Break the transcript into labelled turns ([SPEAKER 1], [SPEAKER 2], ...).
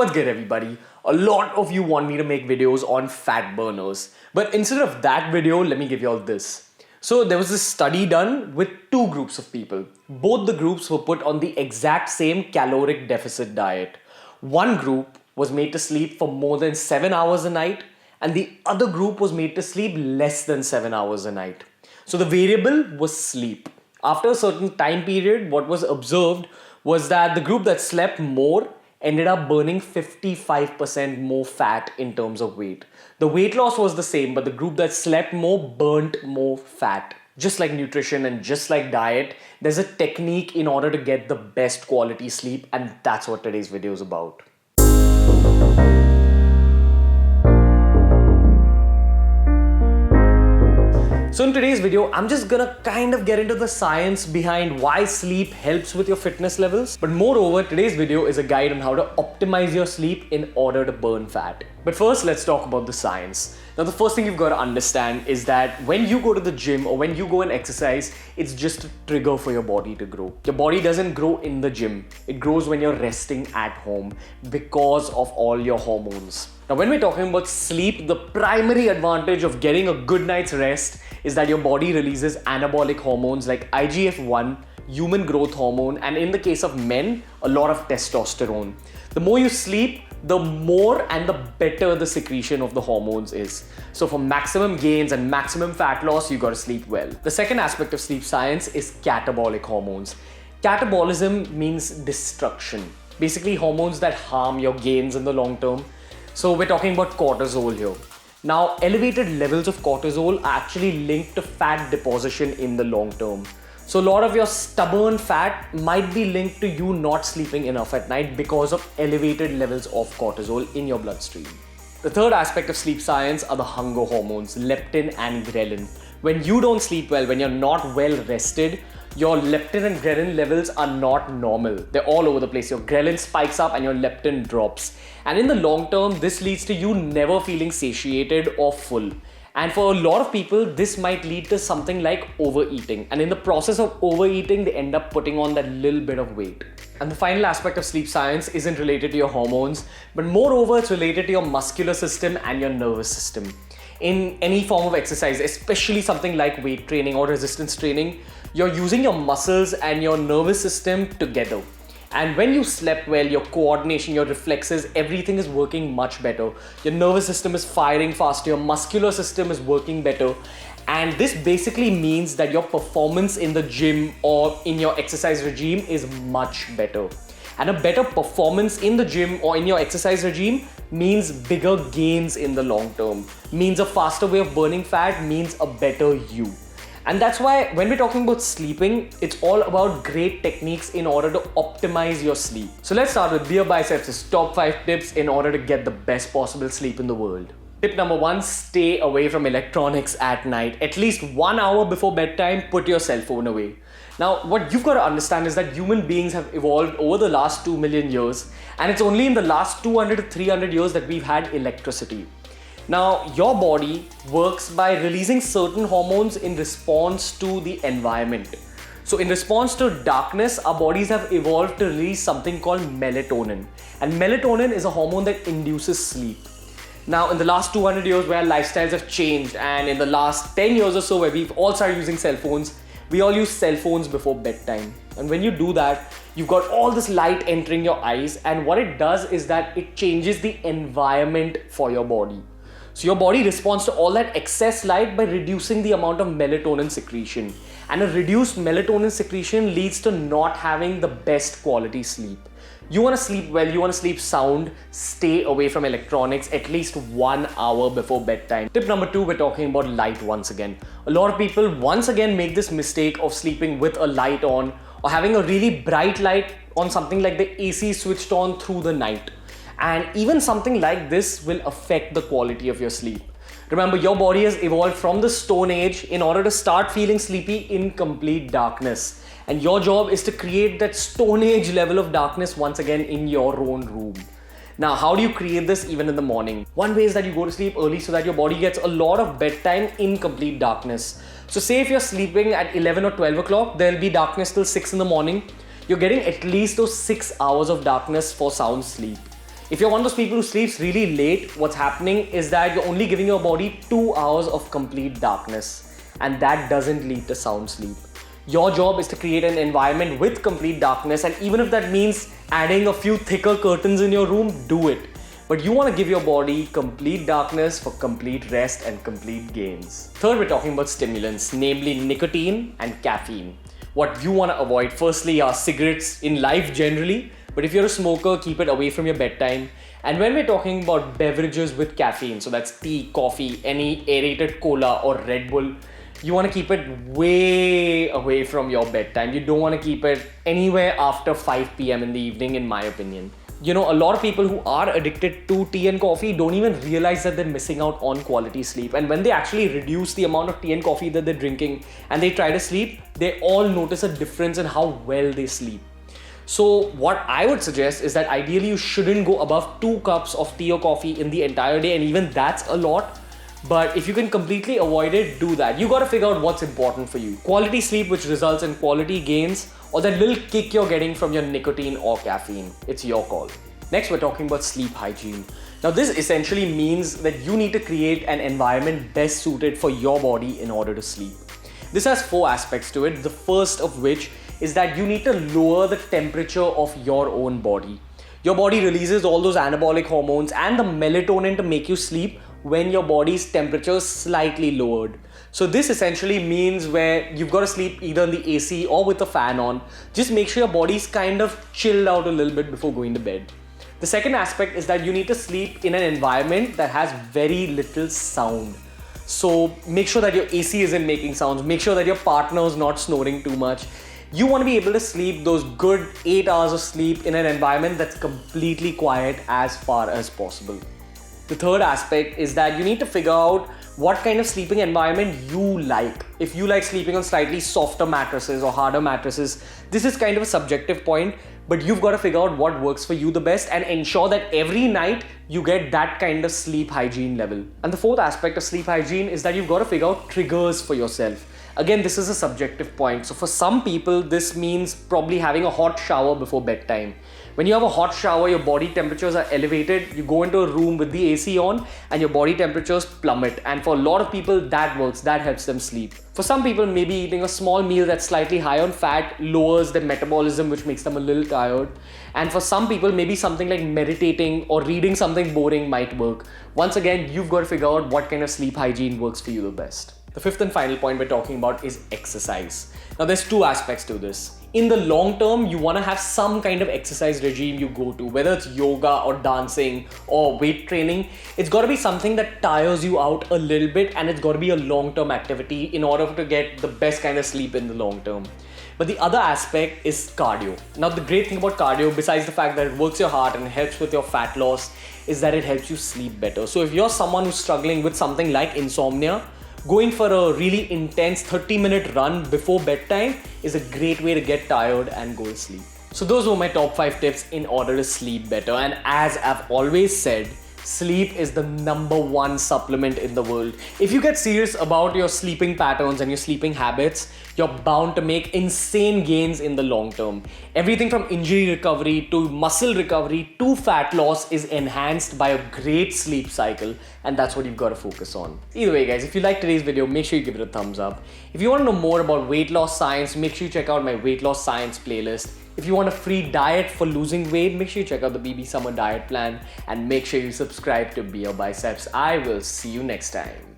[SPEAKER 1] What's good, everybody? A lot of you want me to make videos on fat burners, but instead of that video, let me give you all this. So there was this study done with two groups of people. Both the groups were put on the exact same caloric deficit diet. One group was made to sleep for more than 7 hours a night, and the other group was made to sleep less than 7 hours a night. So the variable was sleep. After a certain time period, what was observed was that the group that slept more ended up burning 55% more fat in terms of weight. The weight loss was the same, but the group that slept more burnt more fat. Just like nutrition and just like diet, there's a technique in order to get the best quality sleep, and that's what today's video is about. So in today's video, I'm just gonna kind of get into the science behind why sleep helps with your fitness levels. But moreover, today's video is a guide on how to optimize your sleep in order to burn fat. But first, let's talk about the science. Now, the first thing you've got to understand is that when you go to the gym or when you go and exercise, it's just a trigger for your body to grow. Your body doesn't grow in the gym. It grows when you're resting at home because of all your hormones. Now, when we're talking about sleep, the primary advantage of getting a good night's rest is that your body releases anabolic hormones like IGF-1, human growth hormone, and in the case of men, a lot of testosterone. The more you sleep, the more and the better the secretion of the hormones is. So for maximum gains and maximum fat loss, you gotta sleep well. The second aspect of sleep science is catabolic hormones. Catabolism means destruction. Basically hormones that harm your gains in the long term. So we're talking about cortisol here. Now, elevated levels of cortisol are actually linked to fat deposition in the long term. So a lot of your stubborn fat might be linked to you not sleeping enough at night because of elevated levels of cortisol in your bloodstream. The third aspect of sleep science are the hunger hormones, leptin and ghrelin. When you don't sleep well, when you're not well rested, your leptin and ghrelin levels are not normal. They're all over the place. Your ghrelin spikes up and your leptin drops. And in the long term, this leads to you never feeling satiated or full. And for a lot of people, this might lead to something like overeating. And in the process of overeating, they end up putting on that little bit of weight. And the final aspect of sleep science isn't related to your hormones, but moreover, it's related to your muscular system and your nervous system. In any form of exercise, especially something like weight training or resistance training, you're using your muscles and your nervous system together. And when you slept well, your coordination, your reflexes, everything is working much better. Your nervous system is firing faster, your muscular system is working better. And this basically means that your performance in the gym or in your exercise regime is much better. And a better performance in the gym or in your exercise regime means bigger gains in the long term, means a faster way of burning fat, means a better you. And that's why when we're talking about sleeping, it's all about great techniques in order to optimize your sleep. So let's start with BeerBiceps' top 5 tips in order to get the best possible sleep in the world. Tip number 1, stay away from electronics at night. At least 1 hour before bedtime, put your cell phone away. Now, what you've got to understand is that human beings have evolved over the last 2 million years, and it's only in the last 200 to 300 years that we've had electricity. Now, your body works by releasing certain hormones in response to the environment. So in response to darkness, our bodies have evolved to release something called melatonin. And melatonin is a hormone that induces sleep. Now, in the last 200 years where our lifestyles have changed, and in the last 10 years or so where we've all started using cell phones, we all use cell phones before bedtime. And when you do that, you've got all this light entering your eyes, and what it does is that it changes the environment for your body. So your body responds to all that excess light by reducing the amount of melatonin secretion. And a reduced melatonin secretion leads to not having the best quality sleep. You want to sleep well, you want to sleep sound, stay away from electronics at least 1 hour before bedtime. Tip number 2, we're talking about light once again. A lot of people once again make this mistake of sleeping with a light on or having a really bright light on something like the AC switched on through the night. And even something like this will affect the quality of your sleep. Remember, your body has evolved from the Stone Age in order to start feeling sleepy in complete darkness. And your job is to create that Stone Age level of darkness once again in your own room. Now, how do you create this even in the morning? One way is that you go to sleep early so that your body gets a lot of bedtime in complete darkness. So say if you're sleeping at 11 or 12 o'clock, there'll be darkness till 6 in the morning. You're getting at least those 6 hours of darkness for sound sleep. If you're one of those people who sleeps really late, what's happening is that you're only giving your body 2 hours of complete darkness, and that doesn't lead to sound sleep. Your job is to create an environment with complete darkness, and even if that means adding a few thicker curtains in your room, do it. But you want to give your body complete darkness for complete rest and complete gains. Third, we're talking about stimulants, namely nicotine and caffeine. What you want to avoid, firstly, are cigarettes in life generally, but if you're a smoker, keep it away from your bedtime. And when we're talking about beverages with caffeine, so that's tea, coffee, any aerated cola or Red Bull, you want to keep it way away from your bedtime. You don't want to keep it anywhere after 5 p.m. in the evening, in my opinion. You know, a lot of people who are addicted to tea and coffee don't even realize that they're missing out on quality sleep. And when they actually reduce the amount of tea and coffee that they're drinking and they try to sleep, they all notice a difference in how well they sleep. So what I would suggest is that ideally you shouldn't go above 2 cups of tea or coffee in the entire day, and even that's a lot. But if you can completely avoid it, do that. You gotta figure out what's important for you. Quality sleep which results in quality gains, or that little kick you're getting from your nicotine or caffeine. It's your call. Next, we're talking about sleep hygiene. Now this essentially means that you need to create an environment best suited for your body in order to sleep. This has 4 aspects to it, the first of which is that you need to lower the temperature of your own body. Your body releases all those anabolic hormones and the melatonin to make you sleep when your body's temperature is slightly lowered. So this essentially means where you've got to sleep either in the AC or with the fan on. Just make sure your body's kind of chilled out a little bit before going to bed. The second aspect is that you need to sleep in an environment that has very little sound. So make sure that your AC isn't making sounds. Make sure that your partner is not snoring too much. You want to be able to sleep those good 8 hours of sleep in an environment that's completely quiet as far as possible. The third aspect is that you need to figure out what kind of sleeping environment you like. If you like sleeping on slightly softer mattresses or harder mattresses, this is kind of a subjective point, but you've got to figure out what works for you the best and ensure that every night you get that kind of sleep hygiene level. And the fourth aspect of sleep hygiene is that you've got to figure out triggers for yourself. Again, this is a subjective point. So for some people, this means probably having a hot shower before bedtime. When you have a hot shower, your body temperatures are elevated. You go into a room with the AC on and your body temperatures plummet. And for a lot of people, that works. That helps them sleep. For some people, maybe eating a small meal that's slightly high on fat lowers their metabolism, which makes them a little tired. And for some people, maybe something like meditating or reading something boring might work. Once again, you've got to figure out what kind of sleep hygiene works for you the best. The fifth and final point we're talking about is exercise. Now there's 2 aspects to this. In the long term, you want to have some kind of exercise regime you go to, whether it's yoga or dancing or weight training. It's got to be something that tires you out a little bit, and it's got to be a long-term activity in order to get the best kind of sleep in the long term. But the other aspect is cardio. Now the great thing about cardio, besides the fact that it works your heart and helps with your fat loss, is that it helps you sleep better. So if you're someone who's struggling with something like insomnia, going for a really intense 30-minute run before bedtime is a great way to get tired and go to sleep. So those were my top 5 tips in order to sleep better. And as I've always said, sleep is the #1 supplement in the world. If you get serious about your sleeping patterns and your sleeping habits, you're bound to make insane gains in the long term. Everything from injury recovery to muscle recovery to fat loss is enhanced by a great sleep cycle, and that's what you've got to focus on. Either way, guys, if you like today's video, make sure you give it a thumbs up. If you want to know more about weight loss science, make sure you check out my weight loss science playlist. If you want a free diet for losing weight, make sure you check out the BB Summer Diet Plan, and make sure you subscribe to BeerBiceps. I will see you next time.